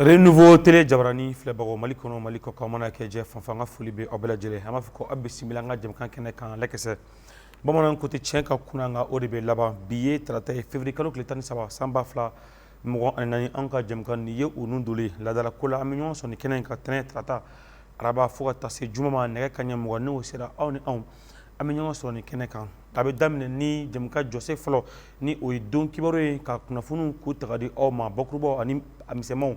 Renouveau télé jabarani filɛbagaw Mali kɔnɔ Mali kɔ kan mana kɛ jɛ fan fan ka foli bɛ aw bɛɛ lajɛlen an b'a fɔ ko aw bisimila an ka jɛmukan kɛnɛ kan lɛkɛsɛ bamanan ko tɛ tiɲɛ ka kunna nka o de bɛ laban bi ye tarata ye février kalo tile 13 san 2024 an ka jɛmukan nin ye u nun dolen laadala ko la an bɛ ɲɔgɔn sɔrɔ nin kɛnɛ in ka tɛnɛ tarata araba fo ka taa se juma ma nɛgɛ kanɲɛ 20 n'o sera aw ni anw an bɛ ɲɔgɔn sɔrɔ nin kɛnɛ kan a bɛ daminɛ ni jɛmukan jɔsen fɔlɔ ni o ye don kibaru ye ka kunnafoniw k'u taga di aw ma bakurubaw ani a misɛnmanw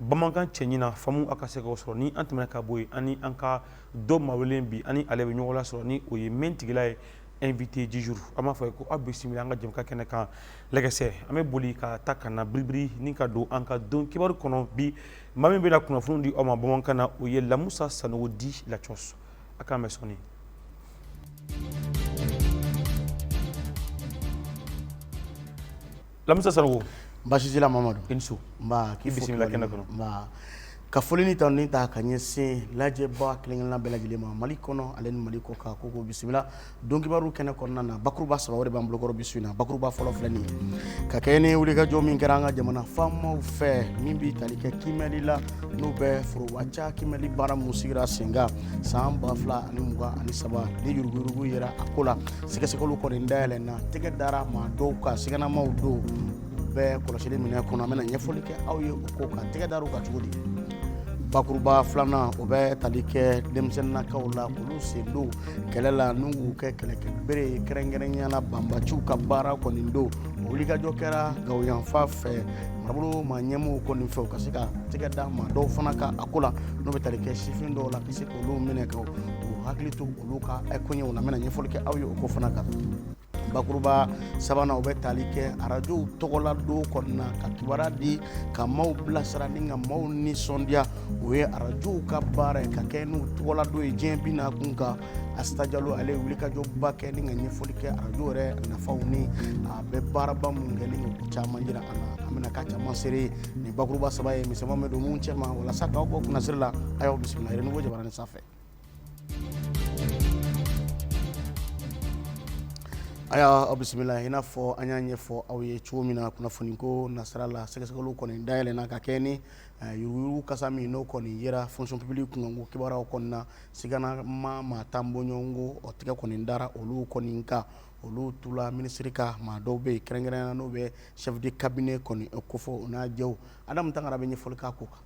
bamanankan cɛ ɲina faamu a ka se k'o sɔrɔ ni an tɛmɛna ka bɔ yen ani an ka dɔ mawulen bi ani ale bɛ ɲɔgɔn lasɔrɔ ni o ye min tigila ye invité du jour an b'a fɔ ko aw bisimila an ka jɛmukan kɛnɛ kan lɛkɛsɛ an bɛ boli ka taa ka na biribiri ni ka don an ka don kibaru kɔnɔ bi maa min bɛna kunnafoni di aw ma bamanankan na o ye Lamusa Sanogo di Lacos a k'an bɛ sɔnni Lamusa Sanogo Basizila Mamadu Insu mba k'i bisimila kɛnɛ kɔnɔ mba ka foli ni tan ni ta ka ɲɛsin lajɛba kelen-kelenna bɛɛ lajɛlen ma Mali kɔnɔ ale ni Mali kɔ kan ko bisimila don kibaru kɛnɛ kɔnɔna na bakuruba saba o de b'an bolokɔrɔ bi su in na bakuruba fɔlɔ filɛ nin ye ka kɛ ni wulikajɔ min kɛra an ka jamana faamaw fɛ min bi tali kɛ kimɛli la n'u bɛ forobaca kimɛli baara mun sigira sen kan san 2023 ni yuruguyurugu yera a ko la sɛgɛsɛgɛliw kɔni dayɛlɛnna tɛgɛ dara maa dɔw kan sigɛnamaw don bɛɛ kɔlɔsili minɛ kɔnɔ an bɛna ɲɛfɔli kɛ aw ye o ko kan tɛgɛ dar'u kan cogo di bakuruba filanan o bɛ tali kɛ denmisɛnninnakaw la olu sen don kɛlɛ la n'u y'u kɛ kɛlɛkɛbere kɛrɛnkɛrɛnyala banbaciw ka baara kɔni don o wulikajɔ kɛra Gawoyanfa fɛ marabolo maa ɲɛmɔgɔw kɔni fɛ u ka se ka tɛgɛ da maa dɔw fana ka a ko la n'o bɛ tali kɛ sifin dɔw la ka se k'olu minɛ ka u hakili to olu ka koɲɛw la an bɛna ɲɛfɔli kɛ aw ye o ko fana kan bakuruba sabanan o bɛ tali kɛ arajow tɔgɔla don kɔnɔna ka kibaruya di ka maaw bilasira ni ka maaw nisɔndiya o ye arajow ka baara ye ka kɛ n'u tɔgɔla don ye diɲɛ bi n'a kun kan Asita Jalo ale ye wulikajɔba kɛ ni ka ɲɛfɔli kɛ arajo yɛrɛ nafaw ni a bɛ baaraba mun kɛ ni ka caman jira an na an bɛna ka caman seere ni bakuruba saba ye misɛnman bɛ don mun cɛ ma walasa k'aw bɔ kunnasiri la a y'aw bisimila Renouveau jabarani sanfɛ aya aw bisimila i n'a fɔ an y'a ɲɛfɔ aw ye cogo min na kunnafoni ko nasira la sɛgɛsɛgɛliw kɔni dayɛlɛnna ka kɛ ni yuruguyurugu kasa min n'o kɔni yera fonction publique kunkanko kibaruyaw kɔni na siganama maa tan bɔɲɔgɔnko o tigɛ kɔni dara olu kɔni kan olu tula minisiri ka maa dɔw bɛ yen kɛrɛnkɛrɛnnenya n'o bɛ chef de cabinet kɔni kofɔ o n'a jɛw Adamu Tangara bɛ ɲɛfɔli k'a ko kan.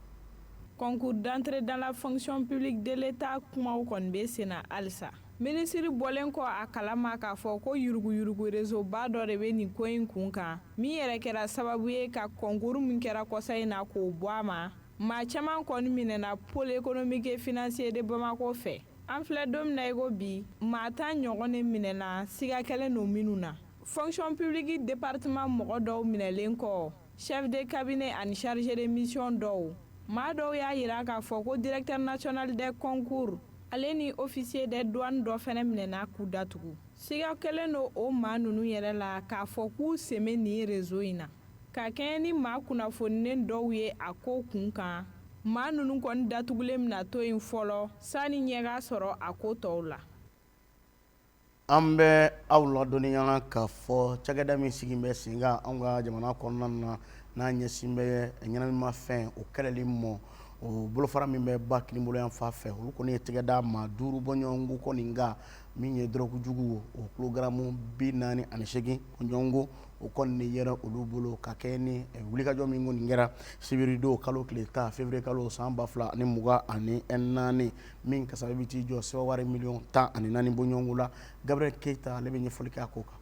Concours d'entrée dans la fonction publique de l'État kumaw kɔni bɛ sen na halisa minisiri bɔlen kɔ a kalama k'a fɔ ko yuruguyurugu réseau ba dɔ de bɛ nin ko in kun kan min yɛrɛ kɛra sababu ye ka concours min kɛra kɔsa in na k'o bɔ a ma maa caman kɔni minɛna pôle économique et financier de Bamako fɛ an filɛ don min na i ko bi maa tan ɲɔgɔn de minɛna siga kɛlen don minnu na fonction publique département mɔgɔ dɔw minɛlen kɔ chef de cabinet ani chargé de mission dɔw maa dɔw y'a yira k'a fɔ ko directeur national des concours ale ni officier des douanes dɔ fɛnɛ minɛna k'u datugu siga kɛlen don o maa ninnu yɛrɛ la k'a fɔ k'u sɛmɛ nin réseau in na ka kɛɲɛ ni maa kunnafonilen dɔw ye a ko kun kan maa ninnu kɔni datugulen bɛna to yen fɔlɔ sani ɲɛ ka sɔrɔ a ko tɔw la an bɛ aw ladɔnniya k'a fɔ cakɛda min sigi bɛ sen kan anw ka jamana kɔnɔna na n'a ɲɛsin bɛ ɲɛnaminimafɛn o kɛlɛli mɔ o bolofara min bɛ ba kinibolo yan fa fɛ olu kɔni ye tɛgɛ da maa 5 bɔɲɔgɔnko kɔni kan min ye dɔrɔgujugu o kilogramu 48 bɔɲɔgɔnko o kɔni de yɛrɛ olu bolo ka kɛ ni wulikajɔ min kɔni kɛra sibirido kalo tile 10 février kalo san 2024 min ka sababu t'i jɔ sɛbɛwari miliyɔn 14 bɔɲɔgɔnko la Gabriel Keita ale bɛ ɲɛfɔli kɛ a ko kan.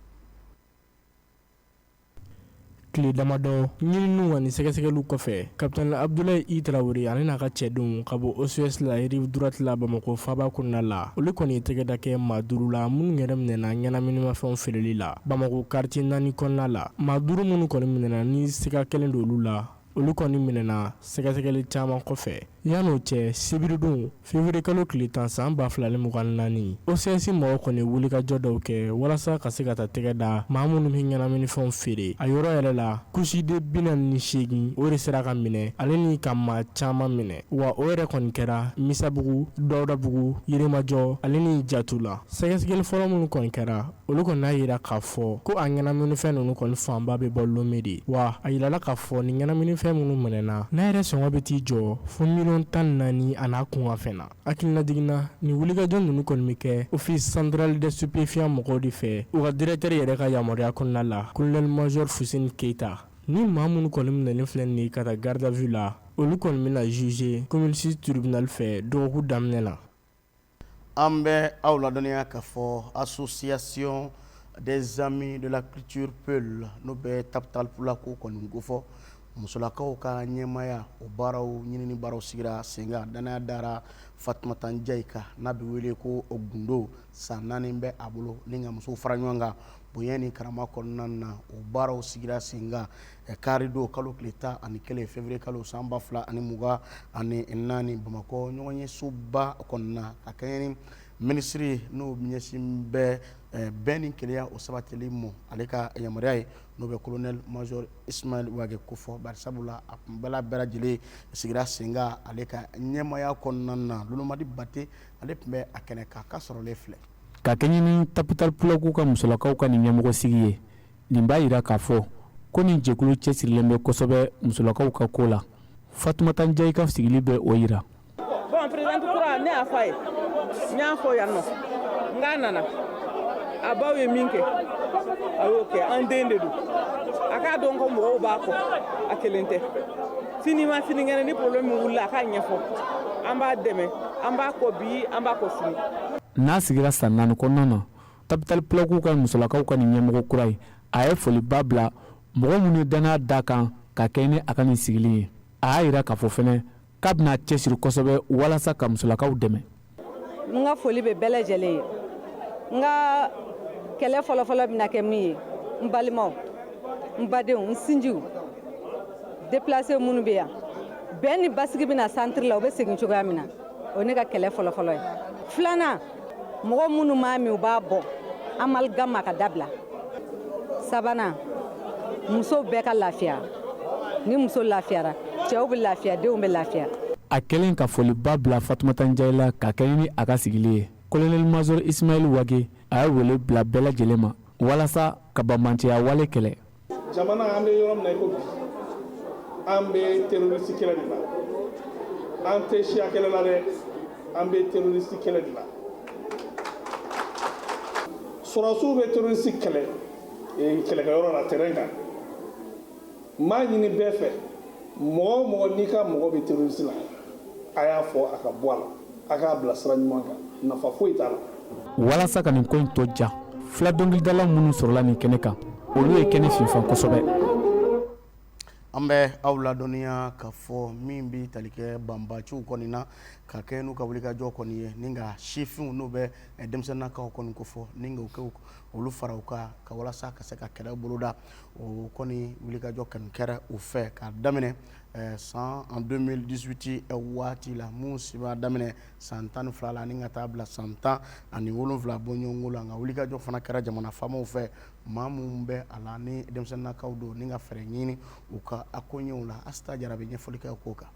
Tile damadɔ ɲininiw ani sɛgɛsɛgɛliw kɔfɛ Capitaine Abdoulaye I Traoré ani n'a ka cɛdenw ka bɔ OCS la rive droite la Bamako faaba kɔnɔna la olu kɔni ye tɛgɛda kɛ maa 5 la minnu yɛrɛ minɛna ɲɛnaminimafɛnw feereli la Bamako quartier 4 kɔnɔna la maa 5 minnu kɔni minɛna ni siga kɛlen don olu la olu kɔni minɛna sɛgɛsɛgɛli caman kɔfɛ yan'o cɛ sibiridon février kalo tile 10 san 2024 OCS mɔgɔw kɔni wulikajɔ dɔw kɛ walasa ka se ka taa tɛgɛ da maa minnu bɛ ɲɛnaminifɛnw feere a yɔrɔ yɛrɛ la kusiden 48 o de sera ka minɛ ale ni ka maa caman minɛ wa o yɛrɛ kɔni kɛra Misabugu Dawudabugu Yirimajɔ ale ni Jatula sɛgɛsɛgɛli fɔlɔ minnu kɔni kɛra olu kɔni n'a yira k'a fɔ ko a ɲɛnaminifɛn ninnu kɔni fanba bɛ bɔ Lomé de wa a yirala k'a fɔ ni ɲɛnaminifɛn fɛn minnu minɛna n'a yɛrɛ sɔngɔ bɛ t'i jɔ fo $14 a n'a kun ka fɛn na. Hakilina jiginna ni wulikajɔ ninnu kɔni bɛ kɛ office central des stupéfiants mɔgɔw de fɛ u ka directeur yɛrɛ ka yamaruya kɔnɔna la colonel major Fuseni Keita. Ni maa minnu kɔni minɛlen filɛ nin ye ka taa garde à vue la olu kɔni bɛna juger commune 6 tribunal fɛ dɔgɔkun daminɛ la. An bɛ aw ladɔnniya k'a fɔ association des amis de la culture Peul n'o bɛ Taputalpula ko kɔni ko fɔ musolakaw ka ɲɛmaya o baaraw ɲinini baaraw sigira sen kan danaya dara Fatumata Njayi kan n'a bɛ wele ko o gundo san 4 bɛ a bolo ni ka musow fara ɲɔgɔn kan bonya ni karama kɔnɔna na o baaraw sigira sen kan karido kalo tile 11 février kalo san 2024 Bamakɔ ɲɔgɔn ye soba kɔnɔna ka kɛɲɛ ni ministre n'o ɲɛsin bɛ bɛn ni keleya o sabatili mɔ ale ka yamaruya ye n'o bɛ colonel major Ismail Wage ko fɔ bari sabula a tun bɛɛ lajɛlen sigira sen kan ale ka ɲɛmaya kɔnɔna na Lolomadi Bate ale tun bɛ a kɛnɛ kan ka sɔrɔlen filɛ. Ka kɛɲɛ ni Taputalpula k'u ka musolakaw ka nin ɲɛmɔgɔ sigi ye nin b'a yira k'a fɔ ko nin jɛkulu cɛsirilen bɛ kosɛbɛ musolakaw ka ko la. Fatumata Njayi ka sigili bɛ o yira. Bon président kura ne y'a fɔ ye n y'a fɔ yan nɔ n k'a nana a baw ye min kɛ a y'o kɛ an den de don a k'a dɔn ko mɔgɔw b'a kɔ a kelen tɛ sini ma sinikɛnɛ ni problème wulila a k'a ɲɛfɔ an b'a dɛmɛ an b'a kɔ bi an b'a kɔ sini. N'a sigira san 4 kɔnɔna na Taputalpula k'u ka musolakaw ka nin ɲɛmɔgɔ kura ye a ye foliba bila mɔgɔ minnu ye danaya d'a kan ka kɛ ni a ka nin sigili ye. A y'a yira k'a fɔ fɛnɛ k'a bɛna cɛsiri kosɛbɛ walasa ka musolakaw dɛmɛ. N ka foli bɛ bɛɛ lajɛlen ye. N ka kɛlɛ fɔlɔfɔlɔ bɛna kɛ min ye n balimaw n badenw n sinjiw déplacé minnu bɛ yan bɛn ni basigi bɛna centre la u bɛ segin cogoya min na o ye ne ka kɛlɛ fɔlɔfɔlɔ ye. Filanan mɔgɔ minnu m'a min u b'a bɔ amalgame ka dabila. Sabanan musow bɛɛ ka lafiya ni muso lafiyara cɛw bɛ lafiya denw bɛ lafiya. A kɛlen ka foliba bila Fatumata Njayi la ka kɛɲɛ ni a ka sigili ye colonel major Ismail Wage a ye wele bila bɛɛ lajɛlen ma walasa ka banbantiya wale kɛlɛ. Jamana an bɛ yɔrɔ min na i ko bi an bɛ terroriste kɛlɛ de la an tɛ siya kɛlɛ la dɛ an bɛ terroriste kɛlɛ de la. Sɔrɔsiw bɛ terroriste kɛlɛ kɛlɛkɛyɔrɔ la terrain kan maa ɲini bɛɛ fɛ mɔgɔ o mɔgɔ n'i ka mɔgɔ bɛ terroriste la a y'a fɔ a ka bɔ a la a k'a bila sira ɲuman kan nafa foyi t'a la. Walasa ka nin ko in tɔ ja fila dɔnkilidala minnu sɔrɔla nin kɛnɛ kan olu ye kɛnɛ finfan kosɛbɛ. An bɛ aw ladɔnniya k'a fɔ min bɛ tali kɛ banbaciw kɔni na ka kɛ n'u ka wulikajɔ kɔni ye ni ka sifinw n'u bɛ denmisɛnninakaw kɔni ko fɔ ni ka olu fara u kan ka walasa ka se ka kɛlɛ boloda o kɔni wulikajɔ kɔni kɛra u fɛ k'a daminɛ san 2018 waati la mun si b'a daminɛ san 12 la ni ka taa bila san 17 bɔɲɔgɔnko la nka wulikajɔ fana kɛra jamana faamaw fɛ maa minnu bɛ a la ni denmisɛnninakaw don ni ka fɛɛrɛ ɲini u ka a ko ɲɛw la Asta Jarabi ɲɛfɔli kɛ o ko kan.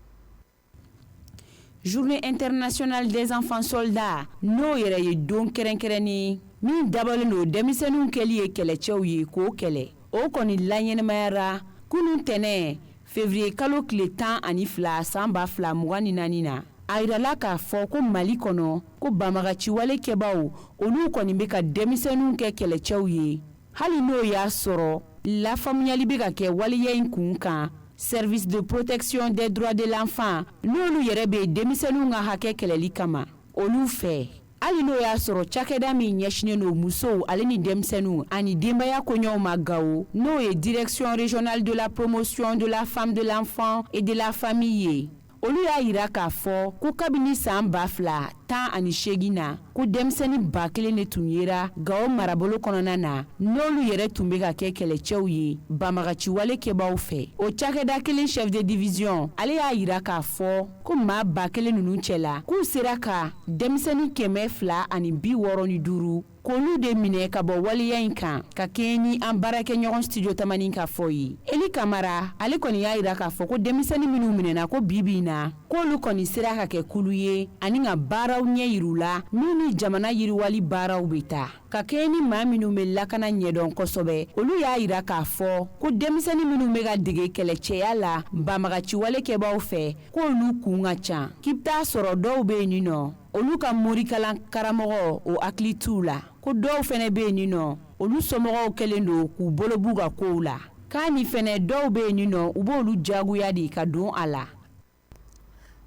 Journée internationale des enfants soldats n'o yɛrɛ ye don kɛrɛnkɛrɛnni min dabɔlen don denmisɛnninw kɛli ye kɛlɛcɛw ye k'o kɛlɛ o kɔni laɲɛnɛmayara kunun tɛnɛ février kalo tile 12 san 2024 na a yirala k'a fɔ ko Mali kɔnɔ ko banbagaciwale kɛbaw olu kɔni bɛ ka denmisɛnninw kɛ kɛlɛcɛw ye hali n'o y'a sɔrɔ lafaamuyali bɛ ka kɛ waleya in kun kan. Service de protection des droits de l'enfant n'olu yɛrɛ bɛ denmisɛnninw ka hakɛ kɛlɛli kama olu fɛ hali n'o y'a sɔrɔ cakɛda min ɲɛsinen don musow ale ni denmisɛnninw ani denbaya koɲɛw ma Gao n'o ye direction régionale de la promotion de la femme de l'enfant et de la famille ye olu y'a yira k'a fɔ ko kabini san 2018 na ko denmisɛnnin 1000 de tun yera Gao marabolo kɔnɔna na n'olu yɛrɛ tun bɛ ka kɛ kɛlɛcɛw ye banbagaciwale kɛbaw fɛ o cakɛda kelen chef de division ale y'a yira k'a fɔ ko maa 1000 ninnu cɛla k'u sera ka denmisɛnnin 265 k'olu de minɛ ka bɔ waleya in kan ka kɛɲɛ ni an baarakɛɲɔgɔn studio tamani ka fɔ ye Eli Kamara ale kɔni y'a yira k'a fɔ ko denmisɛnnin minnu minɛna ko bibi na k'olu kɔni sera ka kɛ kulu ye ani ka baara baaraw ɲɛ yirula min ni jamana yiriwali baaraw bɛ taa ka kɛ ni maa minnu bɛ lakana ɲɛdɔn kosɛbɛ olu y'a yira k'a fɔ ko denmisɛnnin minnu bɛ ka dege kɛlɛcɛya la banbagaciwale kɛbaaw fɛ k'olu kun ka ca k'i bɛ taa sɔrɔ dɔw bɛ yen nɔ olu ka morikalan karamɔgɔ o hakili t'u la ko dɔw fɛnɛ bɛ yen nɔ olu somɔgɔw kɛlen don k'u bolo b'u ka kow la k'a ni fɛnɛ dɔw bɛ yen nɔ u b'olu jagoya de ka don a la.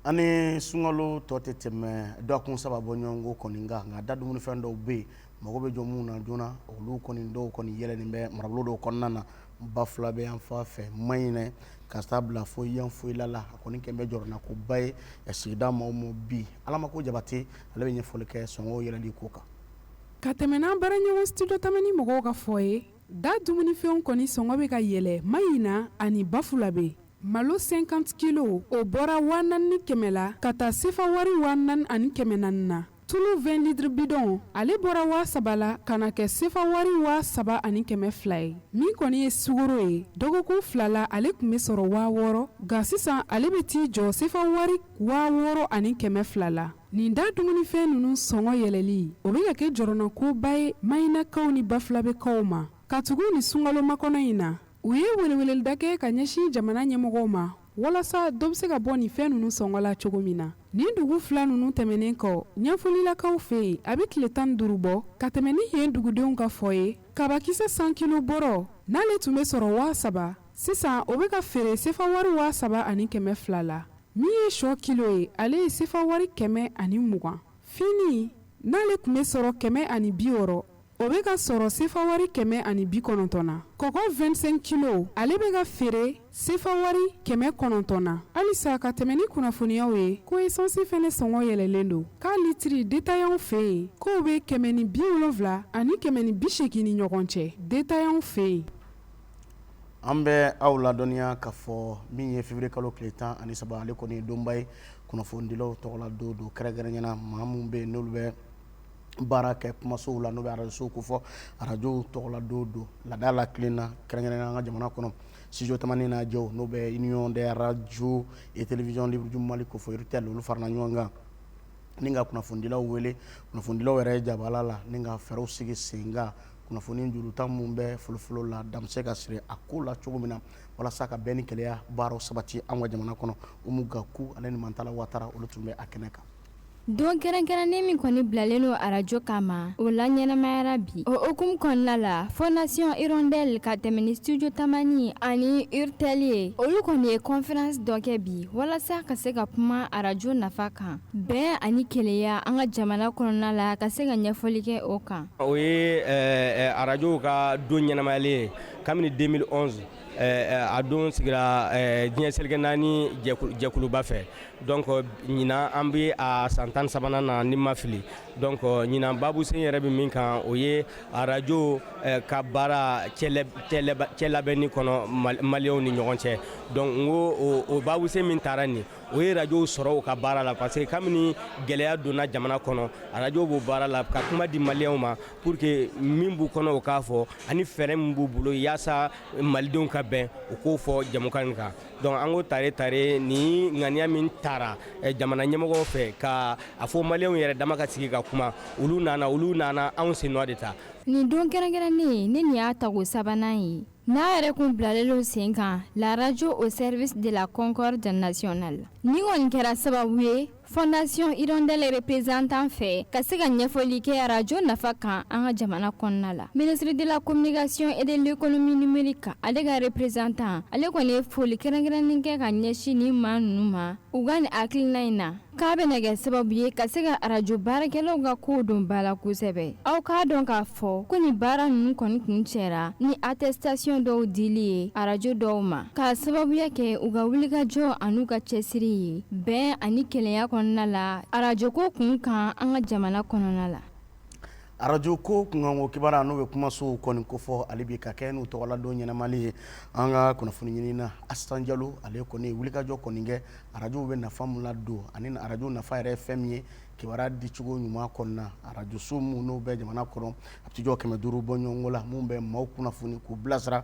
ani sunkalo tɔ tɛ tɛmɛ dɔkun saba bɔ ɲɔgɔn ko kɔni nka da dumunifɛn dɔw bɛ yen mago bɛ jɔ mun na joona olu kɔni dɔw kɔni yɛlɛnnen bɛ marabolo dɔw kɔnɔna na ba fila bɛ yan fan fɛ maɲinɛ ka taa bila fo yan foyila la a kɔni kɛmɛ jɔrɔna ko ba ye sigida maaw ma bi alamako jabate ale bɛ ɲɛfɔli kɛ sɔngɔw yɛlɛli ko kan ka tɛmɛ n'an baaraɲɔgɔn studio tamani mɔgɔw ka fɔ ye da dumunifɛnw kɔni sɔngɔ bɛ ka yɛlɛ maɲina ani bafula bɛ malo 50 kilo o bɔra 4,400 la ka taa sefa wari 4,400 na tulu 20 litres bidon ale bɔra 7,000 la ka na kɛ sefa wari 7,200 ye min kɔni ye sugaro ye dɔgɔkun 2 la ale tun bɛ sɔrɔ 6,000 nka sisan ale bɛ t'i jɔ sefa wari 6,200 la nin da dumunifɛn ninnu sɔngɔ yɛlɛli o bɛ ka kɛ jɔrɔnakoba ye maɲinakaw ni bafulabekaw ma ka tugu ni sunkalo makɔnɔ in na u ye weleweleda kɛ ka ɲɛsin jamana ɲɛmɔgɔw ma walasa dɔ bɛ se ka bɔ nin fɛn ninnu sɔngɔ la cogo min na nin dugu fila ninnu tɛmɛnen kɔ ɲɛfolilakaw fɛ yen a bɛ tile 15 bɔ ka tɛmɛ ni yen dugudenw ka fɔ ye kabakisɛ 100 kilo bɔrɔ n'ale tun bɛ sɔrɔ 7,000 sisan o bɛ ka feere sefa wari 7,200 la min ye shɔ kilo ye ale ye sefa wari 120 fini n'ale tun bɛ sɔrɔ 160 o bɛ ka sɔrɔ sefa wari 190 na kɔkɔ 25 kilo ale bɛ ka feere sefa wari 190 na halisa ka tɛmɛ ni kunnafoniyaw ye ko esansi fɛnɛ sɔngɔ yɛlɛlen don k'a litiri detayanw fɛ yen k'o bɛ 170 ani 180 ni ɲɔgɔn cɛ detayanw fɛ yen. an bɛ aw ladɔnniya k'a fɔ min ye février kalo tile 13 ale kɔni ye donba ye kunnafonidilaw tɔgɔla don kɛrɛnkɛrɛnɲɛna maa minnu bɛ yen n'olu bɛ baara kɛ kumasow la n'o bɛ arajosow ko fɔ arajow tɔgɔla don laada la tilen na kɛrɛnkɛrɛnnenya an ka jamana kɔnɔ studio tamani n'a jɛw n'o bɛ union des radios et télévision libre du Mali ko fɔ URTEL olu farala ɲɔgɔn kan ni ka kunnafonidilaw wele kunnafonidilaw yɛrɛ ye jabala la ni ka fɛɛrɛw sigi sen kan kunnafoni juruta mun bɛ folofolo la da bɛ se ka siri a ko la cogo min na walasa ka bɛn ni kɛlɛya baaraw sabati an ka jamana kɔnɔ Umu Gaku ale ni Mantala Watara olu tun bɛ a kɛnɛ kan. don kɛrɛnkɛrɛnnen min kɔni bilalen don arajo kama o la ɲɛnamayara bi o hukumu kɔnɔna la fondation hirondelle ka tɛmɛ ni studio tamani ani URTEL ye olu kɔni ye conférence dɔ kɛ bi walasa ka se ka kuma arajo nafa kan bɛn ani keleya an ka jamana kɔnɔna la ka se ka ɲɛfɔli kɛ o kan. o ye arajo ka don ɲɛnamayalen ye kabini 2011 a don sigira diɲɛ selikɛ naani jɛkuluba fɛ donc ɲinan an bɛ a san 13 na ni ma fili donc ɲinan babu sen yɛrɛ bɛ min kan o ye arajo ka baara cɛ labɛnni kɔnɔ maliyɛnw ni ɲɔgɔn cɛ donc n ko o babu sen min taara nin o ye rajow sɔrɔ u ka baara la parce que kabini gɛlɛya donna jamana kɔnɔ arajo b'o baara la ka kuma di maliyɛnw ma pour que min b'u kɔnɔ o k'a fɔ ani fɛɛrɛ min b'u bolo yaasa malidenw ka bɛn u k'o fɔ jamukan kan donc an ko tare ni ŋaniya min taara jamana ɲɛmɔgɔw fɛ ka a fɔ maliyɛnw yɛrɛ dama ka sigi ka kuma olu nana anw sen nɔ de ta. nin don kɛrɛnkɛrɛnnen ne nin y'a tago sabanan ye n'a yɛrɛ kun bilalen don sen kan la radio au service de la concorde nationale ni kɔni kɛra sababu ye fondation hirondelle représentant fɛ ka se ka ɲɛfɔli kɛ arajo nafa kan an ka jamana kɔnɔna la ministre de la communication et de l'économie numérique ale ka représentant ale kɔni ye foli kɛrɛnkɛrɛnnen kɛ ka ɲɛsin ni maa ninnu ma u ka nin hakilina in na k'a bɛna kɛ sababu ye ka se ka arajo baarakɛlaw ka kow don ba la kosɛbɛ aw k'a dɔn k'a fɔ ko nin baara ninnu kɔni kun cɛra ni attestation dɔw dili ye arajo dɔw ma k'a sababuya kɛ u ka wulikajɔ an'u ka cɛsiri ye bɛn ani kɛlɛya kɔnɔna la arajo ko kun kan an ka jamana kɔnɔna la. arajo ko kunkanko kibaruya n'o bɛ kumasow kɔni kofɔ ale bi ka kɛ n'u tɔgɔla don ɲɛnamali ye an ka kunnafoni ɲini na Asan Jalo ale kɔni ye wulikajɔ kɔni kɛ arajow bɛ nafa mun ladon ani arajo nafa yɛrɛ ye fɛn min ye kibaruya dicogo ɲuman kɔnɔna arajoso mun n'o bɛ jamana kɔnɔ a bɛ t'i jɔ 500 bɔ ɲɔgɔn la mun bɛ maaw kunnafoni k'u bilasira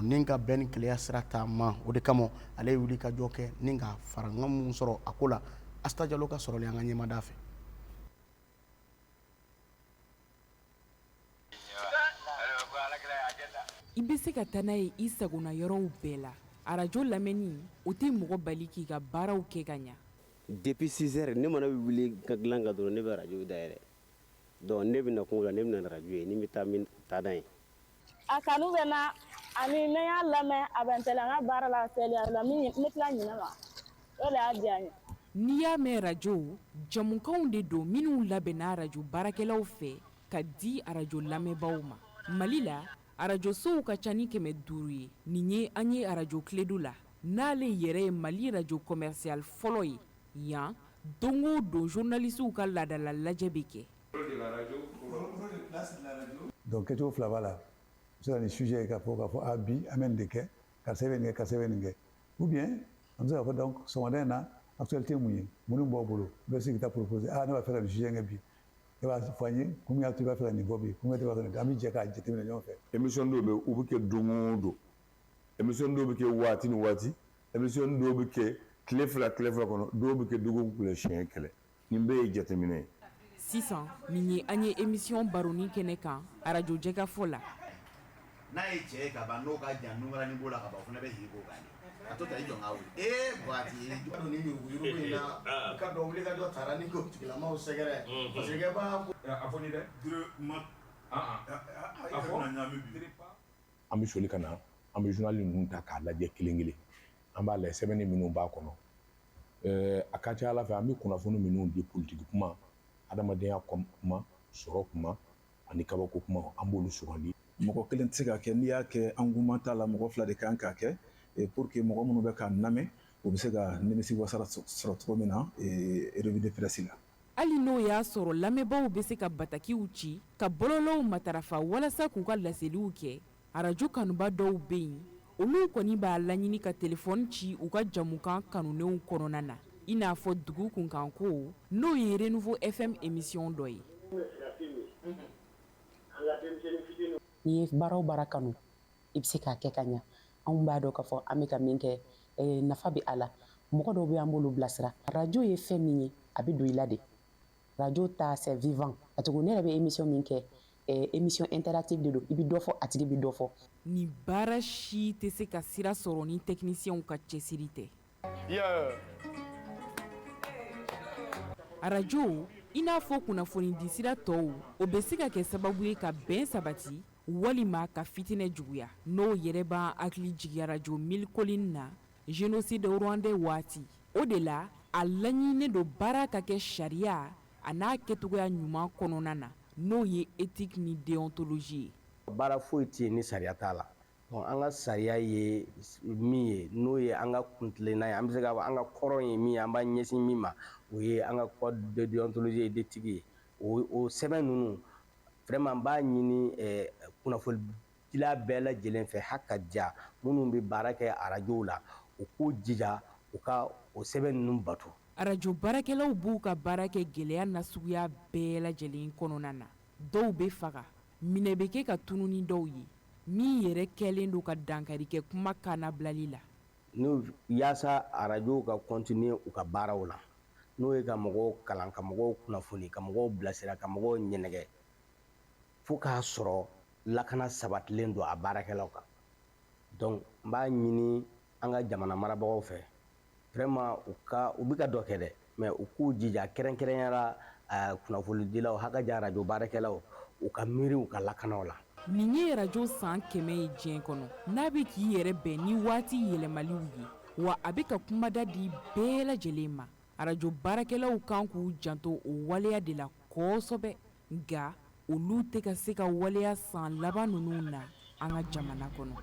ni ka bɛn ni kɛlɛya sira taama o de kama ale ye wulikajɔ kɛ ni ka faraŋan mun sɔrɔ a ko la Asan Jalo ka sɔrɔli an ka ɲɛmaada fɛ. i bɛ se ka taa n'a ye i sagona yɔrɔw bɛɛ la arajo lamɛnni o tɛ mɔgɔ bali k'i ka baaraw kɛ ka ɲa. Depuis 6 heures ne mana bɛ wuli ka dilan ka dɔrɔn ne bɛ arajo dayɛlɛ donc ne bɛ na kungo la ne bɛ na arajo ye ni bɛ taa min taa n'a ye. A kanu bɛ n na ani ne y'a lamɛn a bɛ n tɛgɛ n ka baara la teliya la min ne tila ɲinɛ ma o de y'a diya n ye. N'i y'a mɛn arajo jamukanw de don minnu labɛnna arajo baarakɛlaw fɛ ka di arajo lamɛnbaaw ma. Mali la arajosow ka ca ni 500 ye nin ye an ye arajo kiledu la n'ale yɛrɛ ye Mali arajo commercial fɔlɔ ye yan don o don journalistes ka laadala lajɛ bɛ kɛ. Donc kɛcogo fila b'a la se ka nin sujet k'a fɔ a bi an bɛ nin de kɛ karisa bɛ nin kɛ karisa bɛ nin kɛ ou bien an bɛ se k'a fɔ donc sɔgɔmada in na actualité mun ye minnu b'aw bolo u bɛ se k'i ta proposer ne b'a fɛ ka nin sujet kɛ bi e b'a fɔ an ye kun min y'a to i b'a fɛ ka nin fɔ bi kun min y'a to i b'a fɛ ka nin kɛ an bɛ jɛ k'a jateminɛ ɲɔgɔn fɛ. émission dɔw bɛ u bɛ kɛ don o don émission dɔw bɛ kɛ waati ni waati émission dɔw bɛ kɛ tile fila kɔnɔ dɔw bɛ kɛ dɔgɔkun kile siɲɛ kɛlɛ nin bɛɛ ye jateminɛ ye. Sisan nin ye an ye émission baroni kɛnɛ kan arajo jɛkafɔ la. n'a ye cɛ ye ka ban n'o ka jan numara ni b'o la ka ban o fana bɛ hiko kan a to ta i jɔ n ka wuli baati jɔ ni yurugu in na ka dɔ wuli ka dɔ taara ni ko tigilamaw sɛgɛrɛ parce que b'a a fɔ ni dɛ an bɛ soli ka na an bɛ journal ninnu ta k'a lajɛ kelen kelen an b'a lajɛ sɛbɛnni minnu b'a kɔnɔ a ka ca Ala fɛ an bɛ kunnafoni minnu di politique kuma adamadenya kuma sɔrɔ kuma ani kabako kuma an b'olu sugandi. Mɔgɔ kelen tɛ se ka kɛ n'i y'a kɛ engouement t'a la mɔgɔ fila de kan k'a kɛ pour que mɔgɔ minnu bɛ k'a lamɛn u bɛ se ka nimisi wasara sɔrɔ cogo min na revue de presse la. Hali n'o y'a sɔrɔ lamɛnbaaw bɛ se ka batakiw ci ka bɔlɔlɔw matarafa walasa k'u ka laseliw kɛ arajo kanuba dɔw bɛ yen olu kɔni b'a laɲini ka telefɔni ci u ka jamukan kanunenw kɔnɔna na i n'a fɔ dugu kunkan ko n'o ye Renouveau FM émission dɔ ye. N'i ye baara o baara kanu i bɛ se k'a kɛ ka ɲa anw b'a dɔn k'a fɔ an bɛ ka min kɛ nafa bɛ a la mɔgɔ dɔw bɛ an b'olu bilasira arajo ye fɛn min ye a bɛ don i la de arajo ta c'est vivant a tugu ne yɛrɛ bɛ émission min kɛ émission interactive de don i bɛ dɔ fɔ a tigi bɛ dɔ fɔ. Nin baara si tɛ se ka sira sɔrɔ ni techniciens ka cɛsiri tɛ. arajo i n'a fɔ kunnafoni di sira tɔw o bɛ se ka kɛ sababu ye ka bɛn sabati walima ka fitinɛ juguya n'o yɛrɛ b'an hakili jigin arajo milkolin na génocide rwandais waati o de la a laɲininen don baara ka kɛ sariya a n'a kɛcogoya ɲuman kɔnɔna na n'o ye éthique ni déontologie ye. Baara foyi tɛ yen ni sariya t'a la an ka sariya ye min ye n'o ye an ka kuntilenna ye an bɛ se k'a fɔ an ka kɔrɔ ye min ye an b'a ɲɛsin min ma o ye an ka code de déontologie et d'éthique ye o sɛbɛn ninnu vraiment n b'a ɲini kunnafonidila bɛɛ lajɛlen fɛ hali ka diya minnu bɛ baara kɛ arajow la u k'u jija u ka o sɛbɛn ninnu bato. arajo baarakɛlaw b'u ka baara kɛ gɛlɛya nasuguya bɛɛ lajɛlen kɔnɔna na dɔw bɛ faga minɛ bɛ kɛ ka tunu ni dɔw ye min yɛrɛ kɛlen don ka dankari kɛ kuma kannabilali la. n'o yaasa arajow ka continuer u ka baaraw la n'o ye ka mɔgɔw kalan ka mɔgɔw kunnafoni ka mɔgɔw bilasira ka mɔgɔw ɲɛnɛgɛ fo k'a sɔrɔ lakana sabatilen don a baarakɛlaw kan donc n b'a ɲini an ka jamana marabagaw fɛ vraiment u bɛ ka dɔ kɛ dɛ mais u k'u jija kɛrɛnkɛrɛnyara kunnafonidilaw hakaja arajo baarakɛlaw u ka miiri u ka lakanaw la. nin ye arajo san 100 ye diɲɛ kɔnɔ n'a bɛ k'i yɛrɛ bɛn ni waati yɛlɛmaliw ye wa a bɛ ka kumada di bɛɛ lajɛlen ma arajo baarakɛlaw kan k'u janto o waleya de la kosɛbɛ nka olu tɛ ka se ka waleya san laban ninnu na an ka jamana kɔnɔ.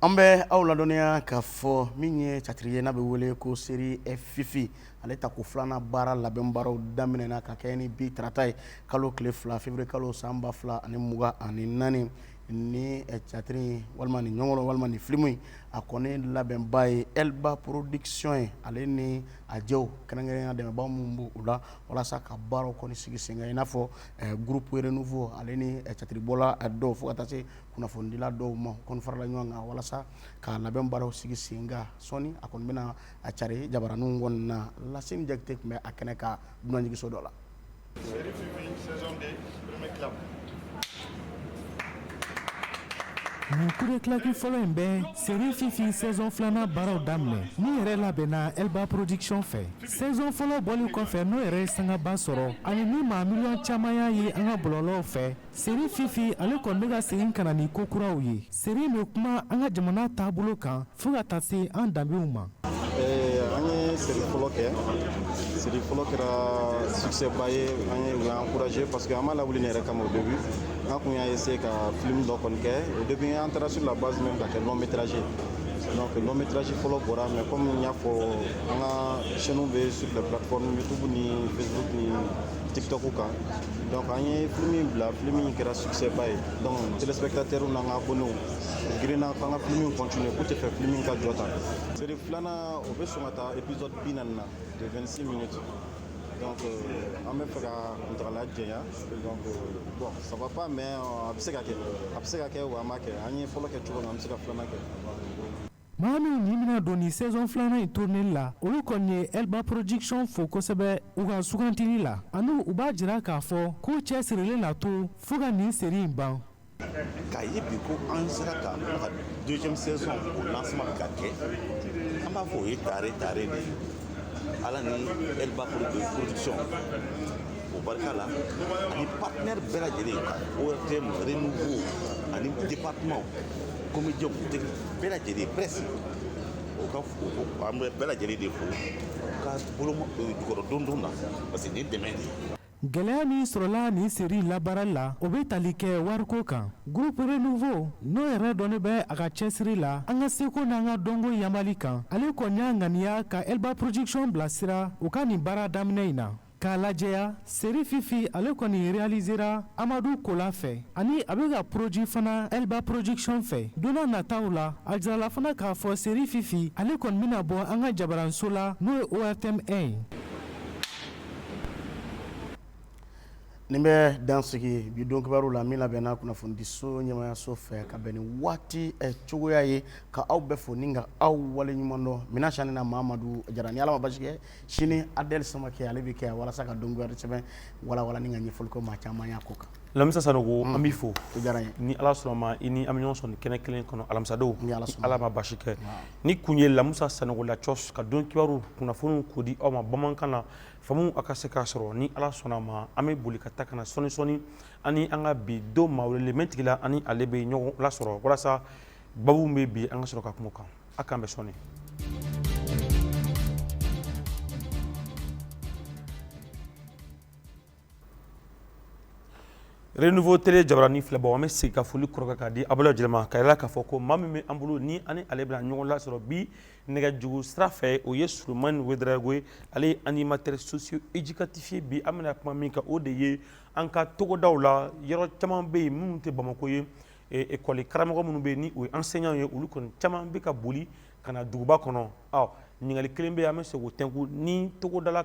An bɛ aw ladɔnniya k'a fɔ min ye catiri ye n'a bɛ wele ko seri fifi ale ta ko filanan baara labɛn baaraw daminɛna ka kɛ ni bi tarata ye kalo tile 2 février kalo san 2024 ni catiri walima ni ɲɔgɔn walima ni filimu a kɔni labɛnba ye Elba production ye ale ni a jɛw kɛrɛnkɛrɛnya dɛmɛbaaw minnu b'u la walasa ka baaraw kɔni sigi sen kan i n'a fɔ groupe Renouveau ale ni catiribɔla dɔw fo ka taa se kunnafonidila dɔw ma kɔni farala ɲɔgɔn kan walasa ka labɛn baaraw sigi sen kan sɔni a kɔni bɛna a cari jabaraninw kɔni na Lasine Jakite tun bɛ a kɛnɛ ka dunanjigiso dɔ la. Série Fifi, saison 2, premier club. nin coup d'éclat fɔlɔ in bɛɛ série fifi saison 2nan baaraw daminɛ min yɛrɛ labɛnna Elba Production fɛ saison fɔlɔ bɔli kɔfɛ n'o yɛrɛ ye sangaba sɔrɔ ani ni maa miliyɔn caman y'a ye an ka bɔlɔlɔw fɛ série fifi ale kɔni bɛ ka segin ka na ni ko kuraw ye série in bɛ kuma an ka jamana taabolo kan fo ka taa se an danbew ma. An ye série fɔlɔ kɛ série fɔlɔ kɛra succès ba ye an ye u y'an encouragé parce que an ma lawuli ne yɛrɛ kama au début an kun y'a essayé ka film dɔ kɔni kɛ et depuis an taara sur la base même ka kɛ long métrage donc long métrage fɔlɔ bɔra mais comme n y'a fɔ an ka chaîne bɛ sur les plateformes YouTube ni Facebook ni TikTok kan donc an ye film in bila film in kɛra succès ba ye donc téléspectateurs n'an ka abonnés u girinna k'an ka film in continuer k'u tɛ fɛ film in ka jɔ tan série filanan o bɛ sɔn ka taa épisode 40 na de 26 minutes donc an bɛ fɛ ka kuntagala jɛnya donc bon ça va pas mais a bɛ se ka kɛ wa an m'a kɛ an ye fɔlɔ kɛ cogo min an bɛ se ka filanan kɛ. maa minnu ni bɛna don ni saison 2nan in tourneli la olu kɔni ye Elba Production fo kosɛbɛ u ka sugantili la ani u b'a jira k'a fɔ k'u cɛsirilen la to fo ka nin série in ban. K'a ye bi ko an sera ka deuxième saison o lancement ka kɛ an b'a fɔ o ye tare de ye ala ni Elba Production o barika la ani partenaire bɛɛ lajɛlen ORTM Renouveau ani département comédien bɛɛ lajɛlen presse o ka an bɛ bɛɛ lajɛlen de fo ka bolo jukɔrɔ dondon na parce que nin dɛmɛ de ye. gɛlɛya min sɔrɔla nin série labaarali la o bɛ tali kɛ wariko kan groupe Renouveau n'o yɛrɛ dɔnnen bɛ a ka cɛsiri la an ka seko n'an ka dɔnko yanbali kan ale kɔni y'a ŋaniya ka Elba Production bilasira u ka nin baara daminɛ in na k'a lajɛya série fifi ale kɔni réalisera Amadu Kola fɛ ani a bɛ ka produit fana Elba Production fɛ donna nataw la a jirala fana k'a fɔ série fifi ale kɔni bɛna bɔ an ka jabaranso la n'o ye ORTM 1. nin bɛ dan sigi bi don kibaru la min labɛnna kunnafonidiso ɲɛmayaso fɛ ka bɛn ni waati cogoya ye ka aw bɛɛ fo ni ka aw waleɲuman dɔn mina sani na Mamadu Jara ni Ala ma basi kɛ sini Adel Samakɛ ale bɛ kɛ walasa ka don kibaru sɛbɛn walawala ni ka ɲɛfɔli kɛ maa caman y'a ko kan. Lamisa Sanogo an b'i fo o diyara n ye ni Ala sɔnna ma i ni an bɛ ɲɔgɔn sɔrɔ ni kɛnɛ kelen kɔnɔ alamisadenw Ala ma basi kɛ ni kun ye Lamusa Sanogo la cɔs ka don kibaru kunnafoniw ko di aw ma bamanankan na famuw a ka se k'a sɔrɔ ni Ala sɔnna ma an bɛ boli ka taa ka na sɔni ani an ka bi don maa welelemɛ tigila ani ale bɛ ɲɔgɔn lasɔrɔ walasa babu bɛ bi an ka sɔrɔ ka kuma kan a k'an bɛ sɔni. Renouveau télé jabarani filɛbagaw an bɛ segin ka foli kɔrɔkɛ k'a di Abulayi Jɛlɛ ma ka yira k'a fɔ ko maa min bɛ an bolo ni ani ale bɛna ɲɔgɔn lasɔrɔ bi nɛgɛjugu sira fɛ o ye Sulemani Wederago ye ale ye animateur socio-éducatif ye bi an bɛna kuma min kan o de ye an ka togodaw la yɔrɔ caman bɛ yen minnu tɛ Bamako ye école karamɔgɔ minnu bɛ yen ni o ye enseignant ye olu kɔni caman bɛ ka boli ka na duguba kɔnɔ ɲininkali kelen bɛ yen an bɛ se k'o tɛnku ni togodala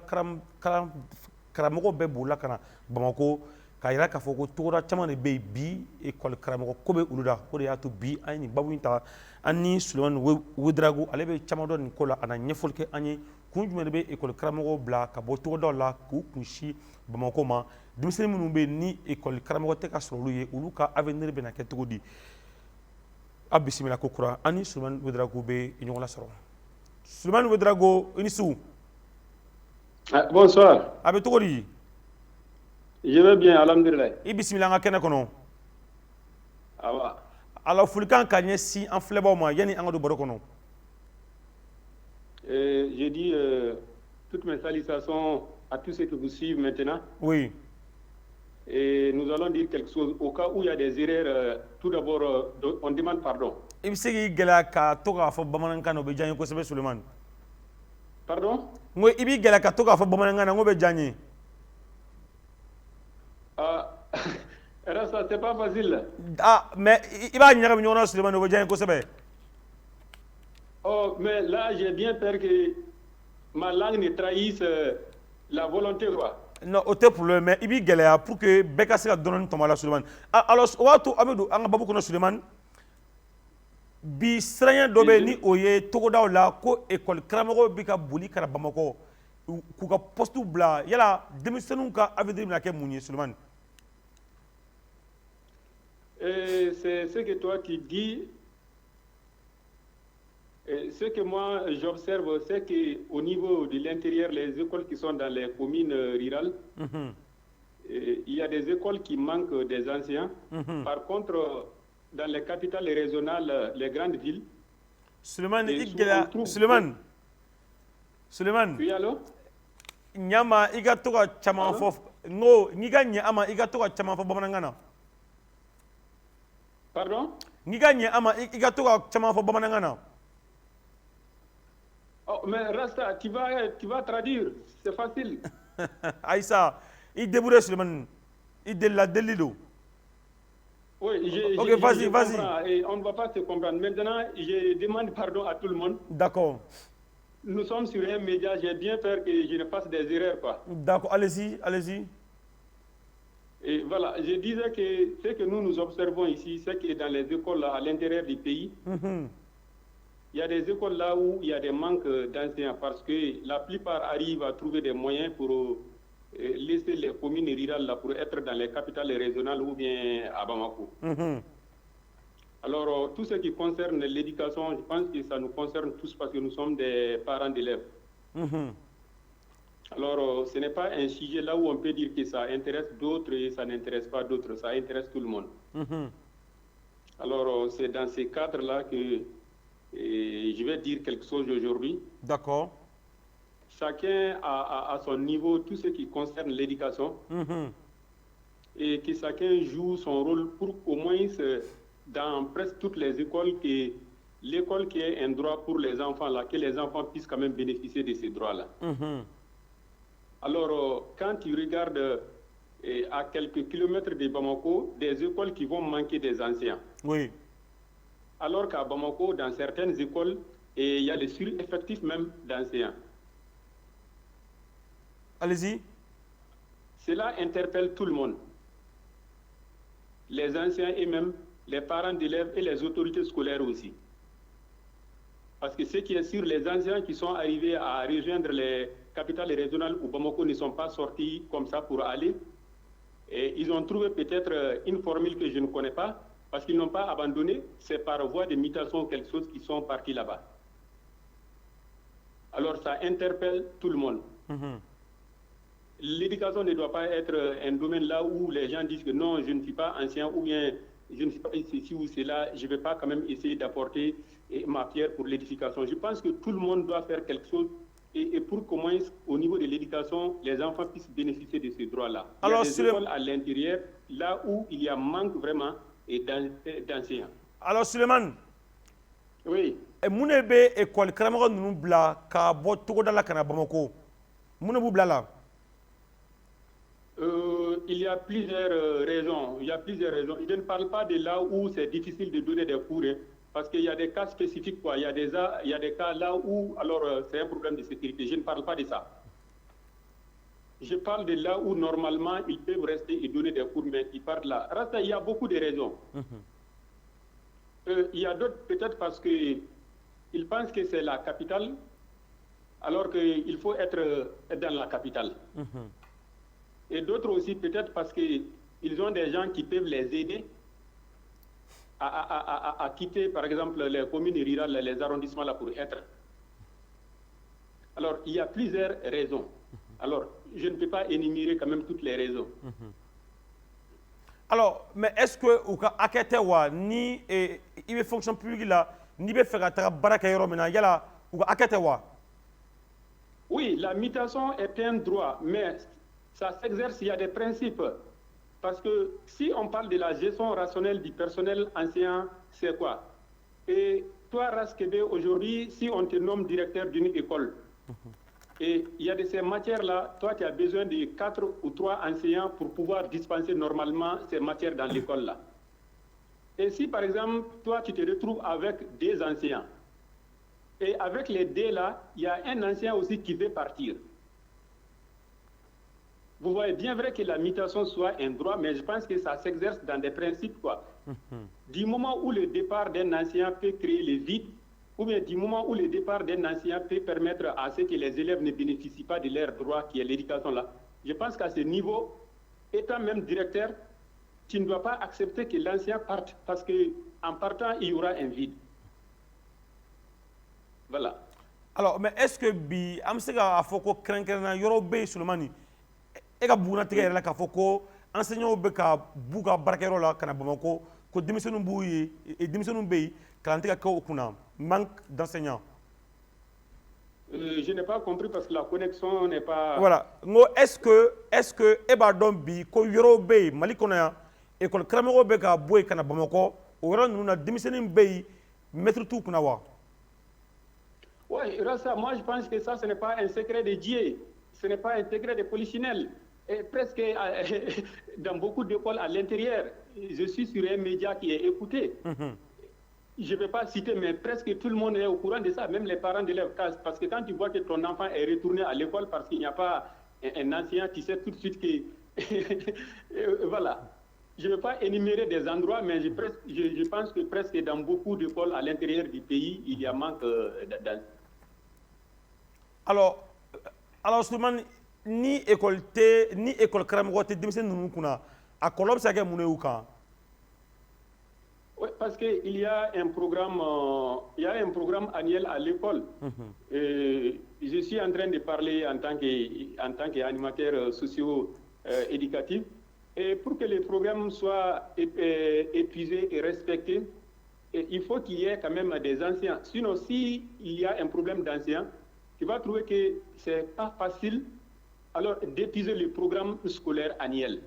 karamɔgɔ bɛɛ bolila ka na Bamako k'a yira k'a fɔ ko togoda caman de bɛ yen bi école karamɔgɔ ko bɛ olu la o de y'a to bi an ye nin babu in ta an ni Sulemani Wederago ale bɛ caman dɔn nin ko la a na ɲɛfɔli kɛ an ye kun jumɛn de bɛ école karamɔgɔw bila ka bɔ togodaw la k'u kunsi Bamako ma denmisɛnnin minnu bɛ yen ni école karamɔgɔ tɛ ka sɔrɔ olu ye olu ka avenir bɛna kɛ cogo di a bisimila ko kura an ni Sulemani Wederago bɛ ɲɔgɔn lasɔrɔ Sulemani Wederago i ni su. Bonsoir. A bɛ cogo di? Je vais bien, alhamdulillah. I bisimila an ka kɛnɛ kɔnɔ. Awa. Alors folikan ka ɲɛsin an filɛbaaw ma yanni an ka don baro kɔnɔ. Je dis toutes mes salutations à tous ceux qui vous suivent maintenant. Oui. Et nous allons dire quelque chose au cas où il y a des erreurs. Tout d'abord, on demande pardon. I bɛ se k'i gɛlɛya ka to k'a fɔ bamanankan na o bɛ diya n ye kosɛbɛ Sulemani. Pardon? N ko i b'i gɛlɛya ka to k'a fɔ bamanankan na n ko bɛ diya n ye. Ça, c'est pas facile. Mais il va y avoir une autre Sulemani, o bɛ diya n ye kosɛbɛ. Oh, mais là, j'ai bien peur que ma langue ne trahisse la volonté, quoi. Non, o tɛ problème mais i b'i gɛlɛya pour que bɛɛ ka se ka dɔnni tɔmɔ la Sulemani. Alors o b'a to an bɛ don an ka babu kɔnɔ Sulemani. Bi siranya dɔ bɛ yen ni o ye togodaw la ko école karamɔgɔw bɛ ka boli ka na Bamakɔ k'u ka poste bila yala denmisɛnninw ka avenir bɛna kɛ mun ye Sulemani? c'est ce que toi tu dis. Ce que moi j'observe, c'est qu'au niveau de l'intérieur, les écoles qui sont dans les communes rurales, il y a des écoles qui manquent des anciens. Par contre, dans les capitales régionales, les grandes villes, Suleiman, oui, allô? Nyama iga to ka caman fɔ ngo n'i ka ɲɛ a ma i ka to ka caman fɔ bamanankan na. Pardon? N'i ka ɲɛ a ma i ka to ka caman fɔ bamanankan na. Oh, mais Rasta, tu vas traduire, c'est facile. Aïssa, il débrouille Suleiman, il de la delido. Oui, ok, vas-y. Et on ne va pas se comprendre. Maintenant, je demande pardon à tout le monde. D'accord. Nous sommes sur un média, j'ai bien peur que je ne fasse des erreurs, quoi. D'accord, allez-y. Et voilà, je disais que ce que nous observons ici, c'est que dans les écoles à l'intérieur du pays, il y a des écoles là où il y a des manques d'enseignants parce que la plupart arrivent à trouver des moyens pour laisser les communes rurales là pour être dans les capitales régionales ou bien à Bamako. Alors, tout ce qui concerne l'éducation, je pense que ça nous concerne tous parce que nous sommes des parents d'élèves. Alors, ce n'est pas un sujet là où on peut dire que ça intéresse d'autres et ça n'intéresse pas d'autres, ça intéresse tout le monde. Alors, c'est dans ces cadres-là que je vais dire quelque chose aujourd'hui. D'accord. Chacun a à son niveau tout ce qui concerne l'éducation et que chacun joue son rôle pour au moins dans presque toutes les écoles, que l'école qui est un droit pour les enfants, là, que les enfants puissent quand même bénéficier de ces droits-là. Alors, quand tu regardes à quelques kilomètres de Bamako, des écoles qui vont manquer des anciens. Oui. Alors qu'à Bamako, dans certaines écoles, il y a des sureffectifs même d'enseignants. Allez-y. Cela interpelle tout le monde. Les anciens et même les parents d'élèves et les autorités scolaires aussi. Parce que ce qui est sûr, les anciens qui sont arrivés à rejoindre les capitales régionales où Bamako ne sont pas sortis comme ça pour aller, et ils ont trouvé peut-être une formule que je ne connais pas, parce qu'ils n'ont pas abandonné, c'est par voie de mutation quelque chose qui sont partis là-bas. Alors ça interpelle tout le monde. L'éducation ne doit pas être un domaine là où les gens disent que non, je ne suis pas ancien ou bien je ne suis pas ici ou cela, je ne vais pas quand même essayer d'apporter ma pierre pour l'édification. Je pense que tout le monde doit faire quelque chose et pour qu'au moins au niveau de l'éducation, les enfants puissent bénéficier de ces droits-là. Alors, il y a des écoles à l'intérieur, là où il y a manque vraiment d'enseignants. Alors Suleiman, oui. Mun de bɛ école karamɔgɔ ninnu bila ka bɔ togoda la ka na Bamako? Mun de b'u bila la? Il y a plusieurs raisons. Je ne parle pas de là où c'est difficile de donner des cours, parce qu'il y a des cas spécifiques, quoi. Il y a des cas là où alors c'est un problème de sécurité. Je ne parle pas de ça. Je parle de là où normalement ils peuvent rester et donner des cours, mais ils partent là. Rasta, il y a beaucoup de raisons. Il y a d'autres peut-être parce qu'ils pensent que c'est la capitale, alors qu'il faut être dans la capitale. Et d'autres aussi peut-être parce qu'ils ont des gens qui peuvent les aider à quitter par exemple les communes rurales, les arrondissements là pour être. Alors il y a plusieurs raisons. Alors je ne peux pas énumérer quand même toutes les raisons. Alors, mais est-ce que ou ka akete wa ni il be fonction publique là ni be faire ka baraka yoro mena yala ou ka akete wa? Oui, la mutation est un droit, mais ça s'exerce, il y a des principes. Parce que si on parle de la gestion rationnelle du personnel enseignant, c'est quoi? Et toi, Raskebe, aujourd'hui, si on te nomme directeur d'une école, et il y a de ces matières-là, toi, tu as besoin de 4 ou 3 enseignants pour pouvoir dispenser normalement ces matières dans l'école-là. Et si, par exemple, toi, tu te retrouves avec des enseignants, et avec les deux là, il y a un enseignant aussi qui veut partir. Vous voyez bien vrai que la mutation soit un droit, mais je pense que ça s'exerce dans des principes, quoi. Du moment où le départ d'un enseignant peut créer le vide, ou bien du moment où le départ d'un enseignant peut permettre à ce que les élèves ne bénéficient pas de leur droit, qui est l'éducation là, je pense qu'à ce niveau, étant même directeur, tu ne dois pas accepter que l'ancien parte parce qu'en partant, il y aura un vide. Voilà. Alors, mais est-ce que bi am se ka fɔ ko kɛrɛnkɛrɛnna yɔrɔ bɛ yen Sulemani e ka bugunatigɛ yɛrɛ la k'a fɔ ko enseignants bɛ ka b'u ka baarakɛyɔrɔ la ka na Bamakɔ ko denmisɛnninw b'u ye denmisɛnninw bɛ yen kalan tɛ ka kɛ u kunna manque d'enseignants. Je n'ai pas compris parce que la connexion n'est pas. Voilà. Ngo est-ce que e b'a dɔn bi ko yɔrɔ bɛ yen Mali kɔnɔ yan école karamɔgɔ bɛ ka bɔ yen ka na Bamakɔ o yɔrɔ ninnu na denmisɛnnin bɛ yen maître t'u kunna wa? Oui, Rassa, moi je pense que ça, ce n'est pas un secret de Dieu, ce n'est pas un secret de polichinelle. Et presque dans beaucoup d'écoles à l'intérieur, je suis sur un média qui est écouté. Je ne vais pas citer, mais presque tout le monde est au courant de ça, même les parents d'élèves. Parce que quand tu vois que ton enfant est retourné à l'école parce qu'il n'y a pas un enseignant, tu sais tout de suite que... voilà. Je ne vais pas énumérer des endroits, mais je pense que presque dans beaucoup d'écoles à l'intérieur du pays, il y a manque d'enseignants. Alors Souleymane, ni école karamɔgɔ tɛ denmisɛnnin ninnu kunna a kɔlɔlɔ bɛ se ka kɛ mun ye u kan? Oui, parce qu'il y a un programme, annuel à l'école. Je suis en train de parler en tant qu'animateur socio-éducatif. Et pour que les programmes soient épuisés et respectés, il faut qu'il y ait quand même des enseignants. Sinon, s'il y a un problème d'enseignants, tu vas trouver que ce n'est pas facile alors d'épuiser le programme scolaire annuel.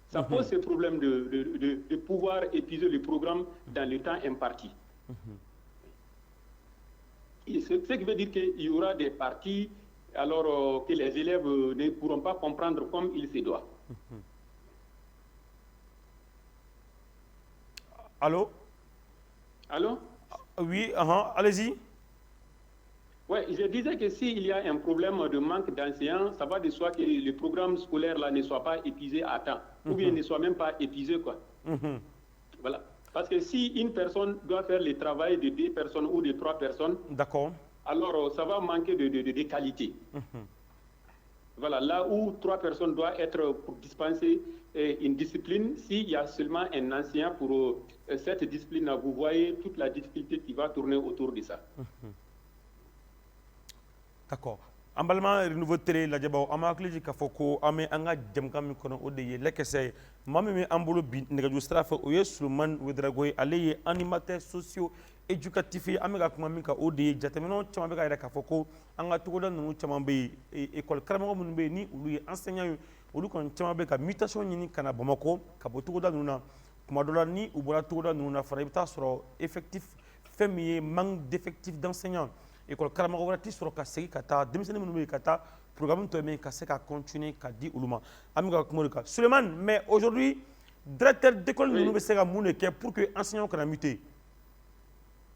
Ça pose ce problème de pouvoir épuiser le programme dans le temps imparti. Ce qui veut dire qu'il y aura des parties alors que les élèves ne pourront pas comprendre comme il se doit. Allô? Allô? Oui, allez-y. Oui, je disais que s'il y a un problème de manque d'enseignants, ça va de soi que le programme scolaire là ne soit pas épuisé à temps, ou bien ne soit même pas épuisé, quoi. Voilà. Parce que si une personne doit faire le travail de 2 personnes ou de 3 personnes, d'accord, alors ça va manquer de qualité. Voilà, là où 3 personnes doivent être pour dispenser une discipline, s'il y a seulement un enseignant pour cette discipline-là, vous voyez toute la difficulté qui va tourner autour de ça. D'accord. An balima renouveau télé lajɛbaw an b'a hakili jigin k'a fɔ ko an bɛ an ka jɛmukan min kɔnɔ o de ye lɛkɛsɛ ye maa min bɛ an bolo bi nɛgɛjuru sira fɛ o ye Sulemani Ouedraogo ye ale ye animateur socio-éducatif ye an bɛ ka kuma min kan o de ye jateminɛw caman bɛ ka yira k'a fɔ ko an ka togoda ninnu caman bɛ yen école karamɔgɔ minnu bɛ yen ni olu ye enseignant ye olu kɔni caman bɛ ka mutation ɲini ka na Bamakɔ ka bɔ togoda ninnu na kuma dɔ la ni u bɔra togoda ninnu na fana i bɛ taa sɔrɔ effectif fɛn min ye manque d'effectif d'enseignants école karamɔgɔ wɛrɛ tɛ sɔrɔ ka segin ka taa denmisɛnnin minnu bɛ yen ka taa programme tɔ min ka se ka continuer ka di olu ma an bɛ ka kuma o de kan Sulemani mais aujourd'hui directeur d'école ninnu bɛ se ka mun de kɛ pour que enseignants kana muter?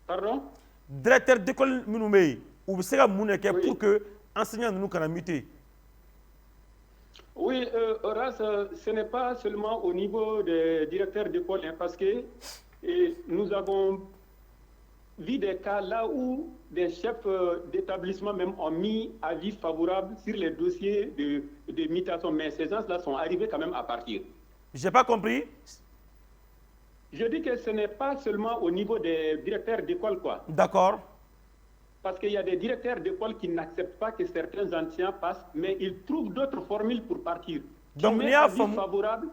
Pardon? Directeur d'école minnu bɛ yen u bɛ se ka mun de kɛ pour que enseignants ninnu kana muter? Oui, Horace, ce n'est pas seulement au niveau des directeurs d'école, hein, parce que nous avons vu des cas là où des chefs d'établissement même ont mis avis favorable sur les dossiers de mutation, mais ces gens-là sont arrivés quand même à partir. J'ai pas compris. Je dis que ce n'est pas seulement au niveau des directeurs d'école, quoi. D'accord. Parce qu'il y a des directeurs d'école qui n'acceptent pas que certains anciens passent, mais ils trouvent d'autres formules pour partir. Donc, il y a avis favorable.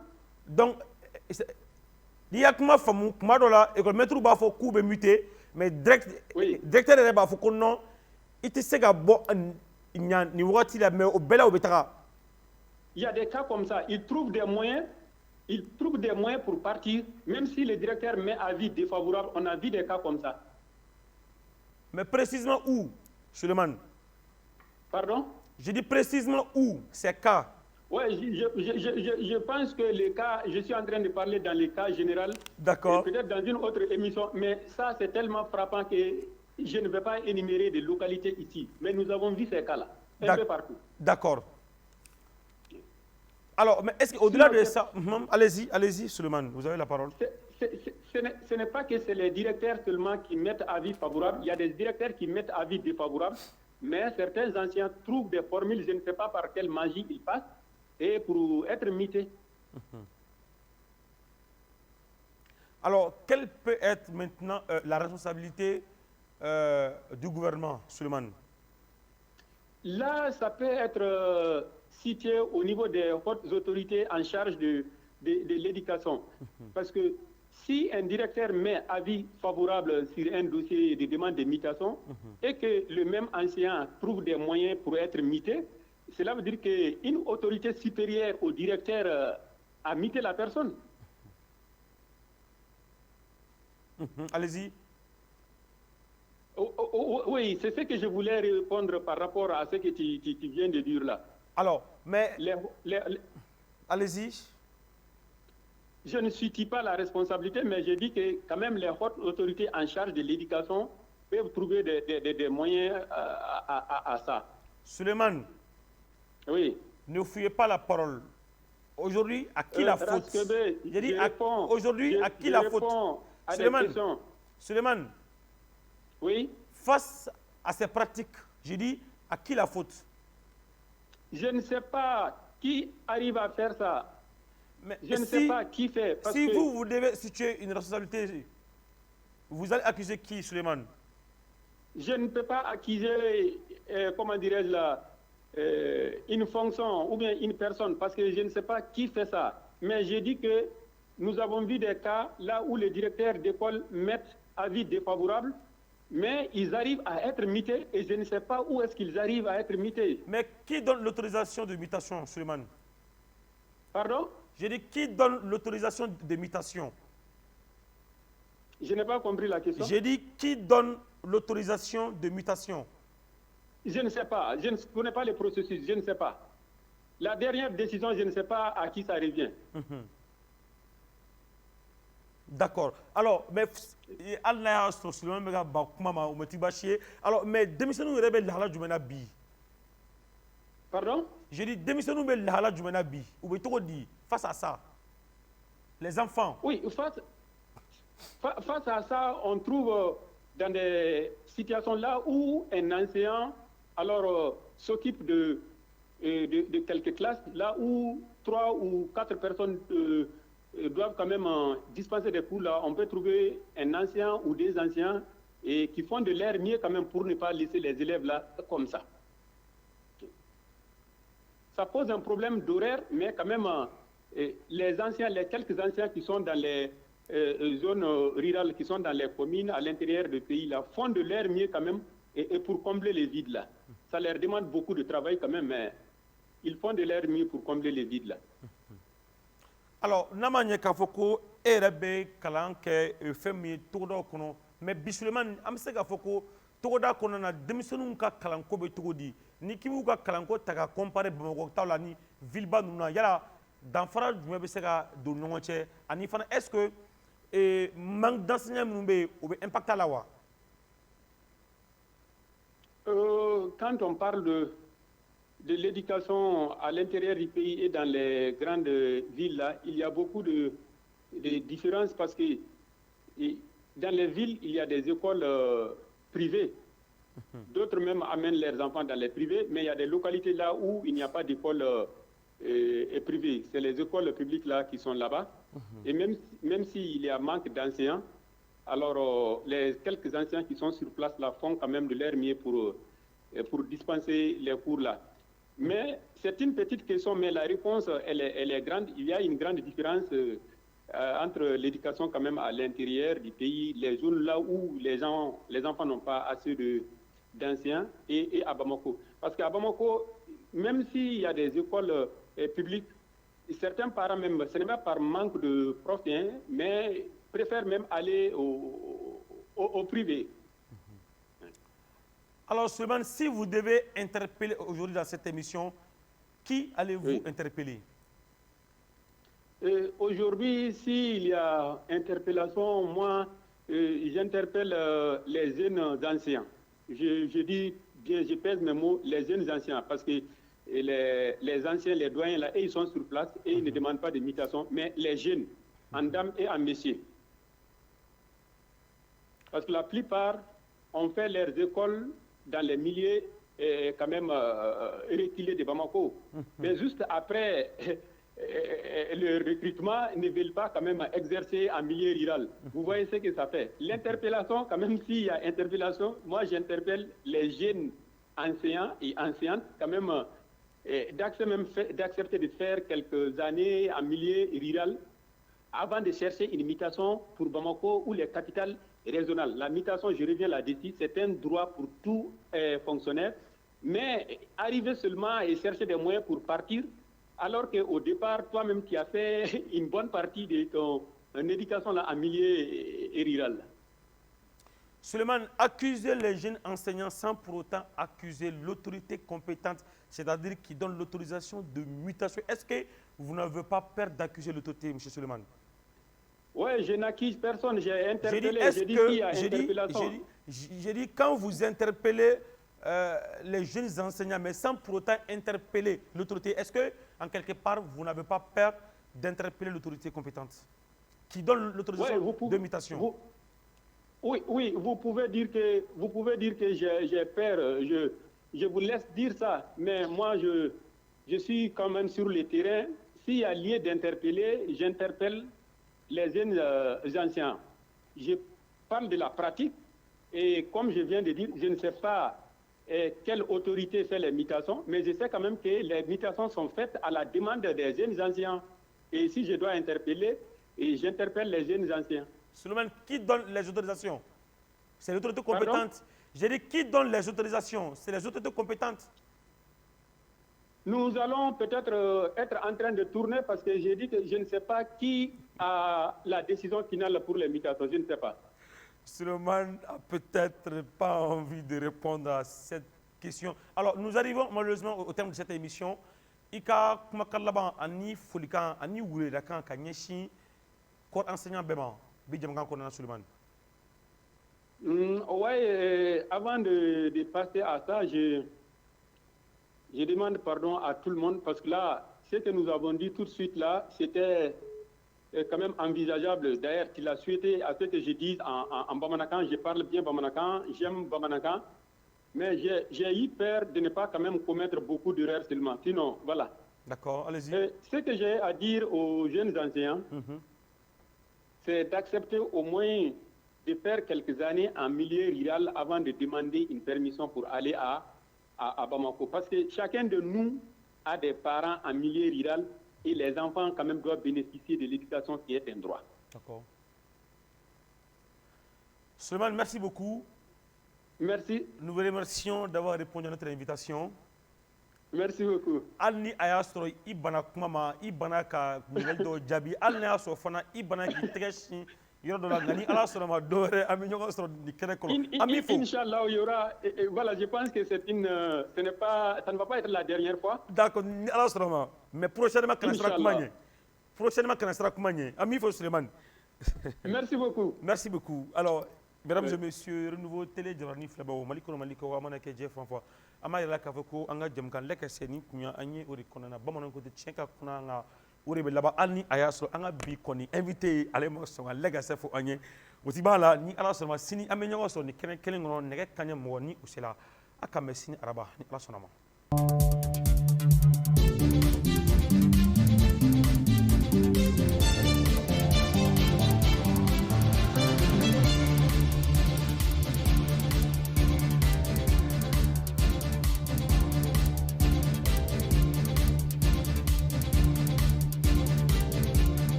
Donc, il y a kuma famu kuma dɔ la école maître b'a fɔ k'u bɛ muter mais directeur yɛrɛ b'a fɔ ko non i tɛ se ka bɔ nin wagati la mais o bɛɛ la o bɛ taga. Il y a des cas comme ça, ils trouvent des moyens pour partir, même si le directeur met avis défavorable, on a vu des cas comme ça. Mais précisément où, Sulemani? Pardon? Je dis précisément où ces cas? Oui, je pense que les cas, je suis en train de parler dans les cas généraux. D'accord. Peut-être dans une autre émission, mais ça c'est tellement frappant que je ne vais pas énumérer des localités ici. Mais nous avons vu ces cas-là, un peu partout. D'accord. Alors, mais est-ce qu'au-delà de ça, allez-y, Sulemani, vous avez la parole. Ce n'est pas que c'est les directeurs seulement qui mettent avis favorable. Il y a des directeurs qui mettent avis défavorable, mais certains anciens trouvent des formules, je ne sais pas par quelle magie ils passent, et pour être mutés. Alors, quelle peut être maintenant la responsabilité du gouvernement, Suleiman? Là, ça peut être situé au niveau des hautes autorités en charge de l'éducation. Parce que si un directeur met avis favorable sur un dossier de demande de mutation et que le même enseignant trouve des moyens pour être muté, cela veut dire qu'une autorité supérieure au directeur a muté la personne. Allez-y. Oui, c'est ce que je voulais répondre par rapport à ce que tu viens de dire là. Alors, mais... Allez-y. Je ne situe pas la responsabilité, mais je dis que quand même les hautes autorités en charge de l'éducation peuvent trouver des moyens à ça. Suleiman. Oui. Ne fuyez pas la parole. Aujourd'hui, à qui la faute? J'ai dit, aujourd'hui, à qui la faute? Suleiman. Oui. Face à ces pratiques, j'ai dit, à qui la faute? Je ne sais pas qui arrive à faire ça. Mais je ne sais pas qui fait. Parce si que vous devez situer une responsabilité, vous allez accuser qui, Suleiman? Je ne peux pas accuser, comment dirais-je là, une fonction ou bien une personne, parce que je ne sais pas qui fait ça. Mais j'ai dit que nous avons vu des cas là où les directeurs d'école mettent avis défavorable, mais ils arrivent à être mutés et je ne sais pas où est-ce qu'ils arrivent à être mutés. Mais qui donne l'autorisation de mutation, Suleiman? Pardon? J'ai dit, qui donne l'autorisation de mutation? Je n'ai pas compris la question. J'ai dit, qui donne l'autorisation de mutation? Je ne sais pas. Je ne connais pas les processus. Je ne sais pas. La dernière décision, je ne sais pas à qui ça revient. D'accord. Alors, mais alors, mais démissionnou rebelle la jumena bi. Pardon? J'ai dit démissionnou la jumena bi. Ou bien dit face à ça, les enfants. Oui, face à ça, on trouve dans des situations là où un enseignant alors s'occupe de quelques classes, là où 3 ou 4 personnes doivent quand même dispenser des cours, là, on peut trouver un ancien ou des anciens et qui font de leur mieux quand même pour ne pas laisser les élèves là comme ça. Ça pose un problème d'horaire, mais quand même, les anciens, les quelques anciens qui sont dans les zones rurales, qui sont dans les communes à l'intérieur du pays, là, font de leur mieux quand même, et pour combler les vides là. Ça leur demande beaucoup de travail quand même, mais ils font de leur mieux pour combler les vides là. Alors, Namanya Kafoko, Erebe, Kalanke, Femi, Togoda Kono, mais Bisuleman, Amse Kafoko, Togoda Kono, na Demisonunka Kalanko Betogodi, Nikibuka Kalanko, Taka, comparé Bamako, Taulani, Vilba Nuna, Yala, Danfara, Jumebesega, Donoche, Anifana, est-ce que manque d'enseignants Mumbe ou impact à la wa? Quand on parle de l'éducation à l'intérieur du pays et dans les grandes villes, là, il y a beaucoup de différences parce que dans les villes, il y a des écoles privées. D'autres même amènent leurs enfants dans les privés, mais il y a des localités là où il n'y a pas d'école privée. C'est les écoles publiques là qui sont là-bas. Et même s'il y a manque d'enseignants, alors les quelques enseignants qui sont sur place là font quand même de leur mieux pour dispenser les cours là. Mais c'est une petite question, mais la réponse, elle est grande. Il y a une grande différence entre l'éducation quand même à l'intérieur du pays, les zones là où les enfants n'ont pas assez d'anciens et à Bamako. Parce qu'à Bamako, même s'il y a des écoles publiques, certains parents même, ce n'est pas par manque de profs, mais préfèrent même aller au privé. Alors, Suleiman, si vous devez interpeller aujourd'hui dans cette émission, qui allez-vous interpeller? Aujourd'hui, s'il y a interpellation, moi, j'interpelle les jeunes anciens. Je dis bien, je pèse mes mots, les jeunes anciens, parce que les anciens, les doyens, là, ils sont sur place et ils ne demandent pas de mutation, mais les jeunes, en dames et en messieurs. Parce que la plupart ont fait leurs écoles dans les milieux quand même reculés de Bamako. Mais juste après le recrutement ne veulent pas quand même exercer en milieu rural. Vous voyez ce que ça fait. L'interpellation, quand même s'il y a interpellation, moi j'interpelle les jeunes enseignants et enseignantes quand même d'accepter de faire quelques années en milieu rural avant de chercher une mutation pour Bamako ou les capitales régionales. La mutation, je reviens là-dessus, c'est un droit pour tout fonctionnaire, mais arriver seulement et chercher des moyens pour partir, alors qu'au départ, toi-même, tu as fait une bonne partie de ton éducation là, en milieu rural. Suleiman, accuser les jeunes enseignants sans pour autant accuser l'autorité compétente, c'est-à-dire qui donne l'autorisation de mutation. Est-ce que vous n'avez pas peur d'accuser l'autorité, M. Suleiman? Oui, je n'accuse personne, j'ai interpellé, j'ai dit qu'il y a interpellation. J'ai dit, quand vous interpellez les jeunes enseignants, mais sans pour autant interpeller l'autorité, est-ce que, en quelque part, vous n'avez pas peur d'interpeller l'autorité compétente qui donne l'autorisation de mutation? Oui, vous pouvez dire que j'ai peur, je vous laisse dire ça, mais moi, je suis quand même sur le terrain. S'il y a lieu d'interpeller, j'interpelle les jeunes anciens. Je parle de la pratique et comme je viens de dire, je ne sais pas quelle autorité fait les mutations, mais je sais quand même que les mutations sont faites à la demande des jeunes anciens. Et si je dois interpeller, j'interpelle les jeunes anciens. Suleiman, qui donne les autorisations? C'est l'autorité compétente. J'ai dit qui donne les autorisations? C'est les autorités compétentes. Nous allons peut-être être en train de tourner parce que j'ai dit que je ne sais pas qui a la décision finale pour les mutations. Je ne sais pas. Suleiman n'a peut-être pas envie de répondre à cette question. Alors, nous arrivons malheureusement au terme de cette émission. Ika kumakalaban ani folikan ani wulerakan kanyeshi corps enseignant bema bijamgan ko na Suleiman. Oui, avant de passer à ça, je demande pardon à tout le monde parce que là, ce que nous avons dit tout de suite là, c'était quand même envisageable. D'ailleurs, tu l'as souhaité à ce que je dise en Bamanakan. Je parle bien Bamanakan, j'aime Bamanakan, mais j'ai eu peur de ne pas quand même commettre beaucoup d'erreurs seulement. Sinon, voilà. D'accord, allez-y. Ce que j'ai à dire aux jeunes enseignants, c'est d'accepter au moins de faire quelques années en milieu rural avant de demander une permission pour aller à Bamako. Parce que chacun de nous a des parents en milieu rural et les enfants quand même doivent bénéficier de l'éducation qui est un droit. D'accord. Suleiman, merci beaucoup. Merci. Nous vous remercions d'avoir répondu à notre invitation. Merci beaucoup. Alni ayastro ibana kumama ibana ka ngado jabi alni aso fana ibana ki tegeshi yoro la ngani ala soro ma dore ami ñogo soro di kene ko ami fo Inch'Allah il y aura voilà, je pense que c'est une ça ne va pas être la dernière fois. D'accord, ala soro ma mais prochainement kana sera kumanye. Prochainement kana sera kumanye. Ami fo Suleiman. Merci beaucoup. Merci beaucoup. Alors mesdames et messieurs, renouveau télé Jabarani Flebao Maliko Maliko wa mana ke Jeff Fanfa ama yala ka fako anga jamkan leka seni kunya anye ori konana bamanan ko te chenka kuna nga ori be laba alni ayaso anga bi koni invité ale mo so nga lega sefo anye oti bala ni ala so ma sini amenyo so ni kenen kelen ngono nege kanya mo ni usela aka mesini araba ni ala sonama